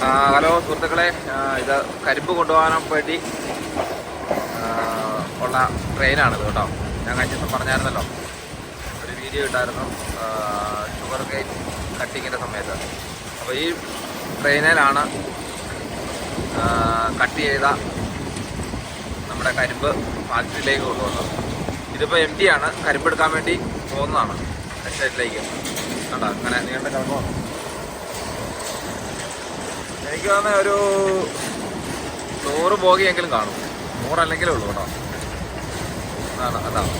Hello സുഹൃത്തുക്കളെ, ഇത് കരിമ്പ് കൊണ്ടുപോകാൻ വേണ്ടി ഉള്ള ട്രെയിനാണിത് കേട്ടോ. ഞാൻ കഴിഞ്ഞ ദിവസം പറഞ്ഞായിരുന്നല്ലോ, ഒരു വീഡിയോ ഇട്ടായിരുന്നു ഷുഗർ കെയിൻ കട്ടിങ്ങിൻ്റെ സമയത്ത്. അപ്പോൾ ഈ ട്രെയിനിലാണ് കട്ട് ചെയ്ത നമ്മുടെ കരിമ്പ് ഫാക്ടറിയിലേക്ക് കൊണ്ടുപോകുന്നത്. ഇതിപ്പോൾ എംടി ആണ്, കരിമ്പ് എടുക്കാൻ വേണ്ടി പോകുന്നതാണ് എസ്റ്റേറ്റിലേക്ക്. കണ്ടോ, അങ്ങനെ നീണ്ട കിടക്കുന്നു. എനിക്ക് തോന്നുന്നത് ഒരു 100 ബോഗിയെങ്കിലും കാണും, 100 അല്ലെങ്കിലേ ഉള്ളൂ കേട്ടോ. അതാണ്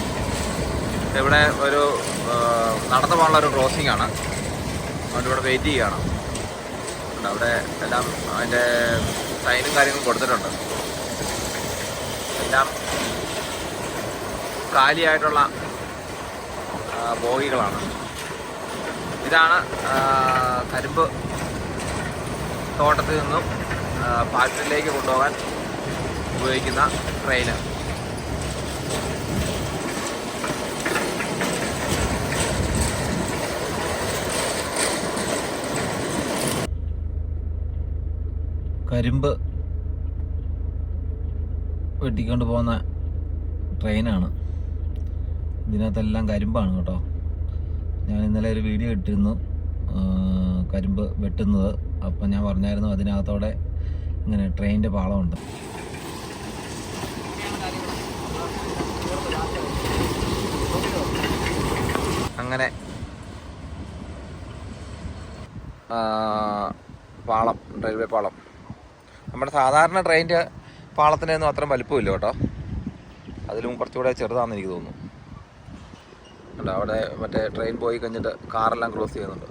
ഇവിടെ ഒരു നടന്നു പോകാനുള്ള ഒരു ക്രോസിംഗ് ആണ്. അതുകൊണ്ട് ഇവിടെ വെയിറ്റ് ചെയ്യുകയാണ്. അവിടെ എല്ലാം അതിൻ്റെ സൈനും കാര്യങ്ങളും കൊടുത്തിട്ടുണ്ട്. എല്ലാം കാലിയായിട്ടുള്ള ബോഗികളാണ്. ഇതാണ് കരിമ്പ് തോട്ടത്തിൽ നിന്നും ഫാക്ടറിയിലേക്ക് കൊണ്ടുപോകാൻ ഉപയോഗിക്കുന്ന ട്രെയിന്. കരിമ്പ് വെട്ടിക്കൊണ്ട് പോകുന്ന ട്രെയിനാണ്. ഇതിനകത്തെല്ലാം കരിമ്പാണ് കേട്ടോ. ഞാൻ ഇന്നലെ ഒരു വീഡിയോ ഇട്ടിരുന്നു കരിമ്പ് വെട്ടുന്നത്. അപ്പം ഞാൻ പറഞ്ഞായിരുന്നു അതിനകത്തോടെ ഇങ്ങനെ ട്രെയിനിൻ്റെ പാളമുണ്ട്. അങ്ങനെ പാളം, റെയിൽവേ പാളം. നമ്മുടെ സാധാരണ ട്രെയിനിൻ്റെ പാളത്തിനൊന്നും അത്രയും വലിപ്പമില്ല കേട്ടോ. അതിലും കുറച്ചുകൂടെ ചെറുതാണെന്ന് എനിക്ക് തോന്നുന്നു. അവിടെ മറ്റേ ട്രെയിൻ പോയി കഴിഞ്ഞിട്ട് കാറെല്ലാം ക്രോസ് ചെയ്യുന്നുണ്ട്.